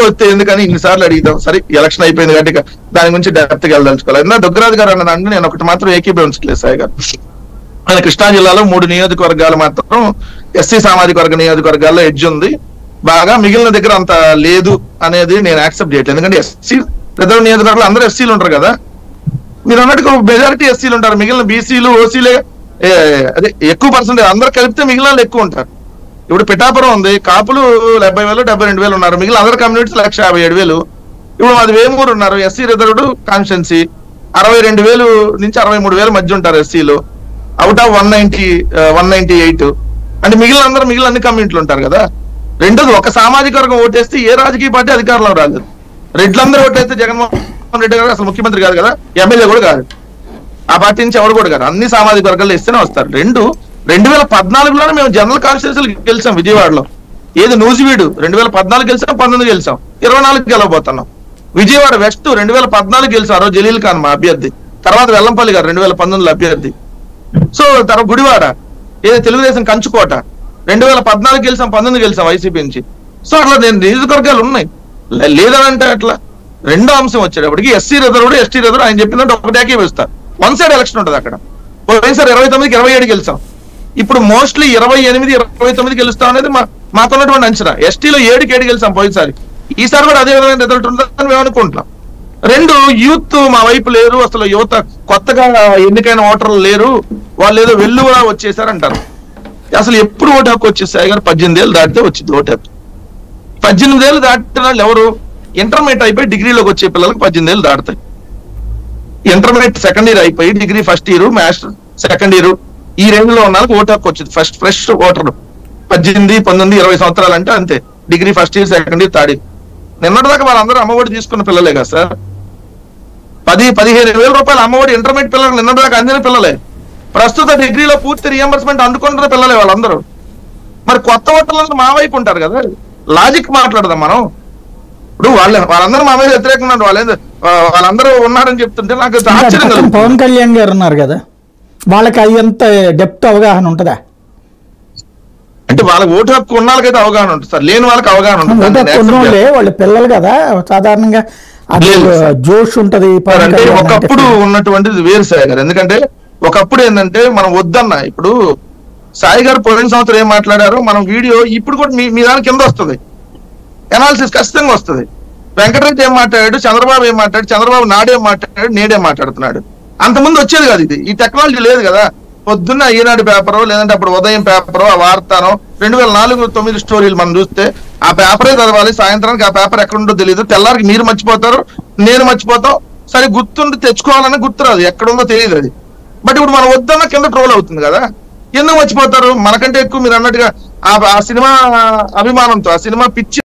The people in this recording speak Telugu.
వస్తే ఎందుకని ఇన్నిసార్లు అడిగితాం. సరే ఎలక్షన్ అయిపోయింది కాబట్టి దాని గురించి డెప్త్కి వెళ్ళదలుచుకోవాలి. దుగ్గరాజు గారు అన్నదాన్ని నేను ఒకటి మాత్రం ఏకీభవించలేదు సాయి గారు. ఆయన కృష్ణా జిల్లాలో 3 నియోజకవర్గాలు మాత్రం ఎస్సీ సామాజిక వర్గ నియోజకవర్గాల్లో ఎడ్జ్ ఉంది బాగా, మిగిలిన దగ్గర అంత లేదు అనేది నేను యాక్సెప్ట్ చేయట్లేదు. ఎందుకంటే ఎస్సీ పెద్ద నియోజకవర్గాలు అందరూ ఎస్సీలు ఉంటారు కదా, మీరు అన్నట్టుగా మెజారిటీ ఎస్సీలు ఉంటారు, మిగిలిన బీసీలు ఓసీలే అదే ఎక్కువ పర్సెంటేజ్, అందరు కలిపితే మిగిలిన ఎక్కువ ఉంటారు. ఇప్పుడు పిఠాపురం ఉంది, కాపులు 70,000 72,000 ఉన్నారు, మిగిలిన అదర్ కమ్యూనిటీస్ 157,000. ఇప్పుడు మాది వేమూరు ఉన్నారు, ఎస్సీ రిజర్వ్డ్ కాన్స్టిట్యున్సీ 62,000 నుంచి 63,000 మధ్య ఉంటారు ఎస్సీలు, అవుట్ ఆఫ్ 198. అంటే మిగిలిన అన్ని కమ్యూనిటీలు ఉంటారు కదా. రెండోది, ఒక సామాజిక వర్గం ఓటేస్తే ఏ రాజకీయ పార్టీ అధికారంలో రాలేదు. రెడ్లందరూ ఓటేస్తే జగన్మోహన్ రెడ్డి గారు అసలు ముఖ్యమంత్రి కాదు కదా, ఎమ్మెల్యే కూడా కాదు, ఆ పార్టీ నుంచి ఎవరు కూడా కాదు, అన్ని సామాజిక వర్గాల్లో ఇస్తేనే వస్తారు. 2014లోనే మేము జనరల్ కాన్స్టిట్యున్సీలు గెలిచాం విజయవాడలో. ఏది నూజివీడు 2014 గెలిచాం, 19 గెలిచాం, 24 గెలవబోతున్నాం. విజయవాడ వెస్ట్ 2014 గెలిచాం, ఆ రోజు జలీల్ ఖాన్ మా అభ్యర్థి, తర్వాత వెల్లంపల్లి గారు 2019 అభ్యర్థి. సో తర్వాత గుడివాడ ఏదో తెలుగుదేశం కంచుకోట 2014 గెలిచాం, 19 గెలిచాం వైసీపీ నుంచి. సో అట్లా నేను నియోజకవర్గాలు ఉన్నాయి లేదంటే అట్లా. రెండో అంశం వచ్చేటప్పటికి ఎస్సీ రిజర్వ్డ్ ఎస్టీ రిజర్వ్ ఆయన చెప్పిందంటే ఒకటే వేస్తారు, వన్ సైడ్ ఎలక్షన్ ఉంటుంది అక్కడ. పోయినసారి 29కి 27 గెలిచాం, ఇప్పుడు మోస్ట్లీ 28 29 గెలుస్తాం అనేది మాకున్నటువంటి అంచనా. ఎస్టీలో 7కి 7 గెలిచాం పోయినసారి, ఈసారి కూడా అదే విధమైన రిజల్ట్ ఉంటుందని మేము అనుకుంటున్నాం. రెండు, యూత్ మా వైపు లేరు, అసలు యువత కొత్తగా ఎన్నికైన ఓటర్లు లేరు, వాళ్ళు ఏదో వెల్లువలా వచ్చేసారంటారు. అసలు ఎప్పుడు ఓటు హక్కు వచ్చేసాయి గారు? 18 ఏళ్ళు దాటితే వచ్చింది ఓటు హక్కు. 18 ఏళ్ళు దాటిన వాళ్ళు ఎవరు? ఇంటర్మీడియట్ అయిపోయి డిగ్రీలోకి వచ్చే పిల్లలకు 18 ఏళ్ళు దాటుతాయి. ఇంటర్మీడియట్ సెకండ్ ఇయర్ అయిపోయి degree first year, master second year, ఈ రేంజ్ లో ఉన్న వాళ్ళకి ఓటు హక్కు వచ్చింది. ఫస్ట్ ఫ్రెష్ ఓటర్లు 18, 19, 20 సంవత్సరాలు అంటే అంతే, degree first year second year third year. నిన్నటిదాకా వాళ్ళందరూ అమ్మఒడి తీసుకున్న పిల్లలే కదా సార్. 10-15 వేల రూపాయలు అమ్మఒడి ఇంటర్మీడియట్ పిల్లలకు నిన్నటిదాకా అందిన పిల్లలే. ప్రస్తుత డిగ్రీలో పూర్తి రియంబర్స్మెంట్ అందుకుంటున్న పిల్లలే వాళ్ళందరూ. మరి కొత్త ఓటర్లందరూ మా వైపు ఉంటారు కదా, లాజిక్ మాట్లాడదాం మనం. ఇప్పుడు వాళ్ళందరూ మా మీద వ్యతిరేకంగా వాళ్ళందరూ ఉన్నారని చెప్తుంటే నాకు ఆశ్చర్యం కలుగుతుంది. పవన్ కళ్యాణ్ గారు ఉన్నారు కదా, వాళ్ళకి అయ్యంత డెప్త్ అవగాహన ఉంటుందా? అంటే వాళ్ళకి ఓటు హక్కు ఉన్న వాళ్ళకైతే అవగాహన ఉంటుంది సార్, లేని వాళ్ళకి అవగాహన ఉంటుంది. వాళ్ళ పిల్లలు కదా, సాధారణంగా జోష్ ఉంటది. అంటే ఒకప్పుడు ఉన్నటువంటిది వేరు సాయి గారు. ఎందుకంటే ఒకప్పుడు ఏంటంటే మనం వద్దన్నా, ఇప్పుడు సాయి గారు పోయిన సంవత్సరం ఏం మాట్లాడారో మనం వీడియో ఇప్పుడు కూడా మీ దాని కింద వస్తుంది, ఎనాలిసిస్ ఖచ్చితంగా వస్తుంది. వెంకటరెడ్డి ఏం మాట్లాడాడు, చంద్రబాబు ఏం మాట్లాడు, చంద్రబాబు నాడేం మాట్లాడాడు, నేడే మాట్లాడుతున్నాడు. అంతకుముందు వచ్చేది కాదు ఇది, ఈ టెక్నాలజీ లేదు కదా. పొద్దున్న ఈనాడు పేపరో లేదంటే అప్పుడు ఉదయం పేపరో ఆ వార్తానో 2004-9 స్టోరీలు మనం చూస్తే ఆ పేపరే చదవాలి, సాయంత్రానికి ఆ పేపర్ ఎక్కడుండో తెలియదు, తెల్లారికి మీరు మర్చిపోతారు, నేను మర్చిపోతాం, సరే గుర్తుండి తెచ్చుకోవాలని గుర్తురాదు, ఎక్కడుందో తెలియదు అది. బట్ ఇప్పుడు మనం వద్దన్న కింద ట్రోల్ అవుతుంది కదా, ఎందుకు మర్చిపోతారు? మనకంటే ఎక్కువ మీరు అన్నట్టుగా ఆ సినిమా అభిమానంతో, ఆ సినిమా పిచ్చి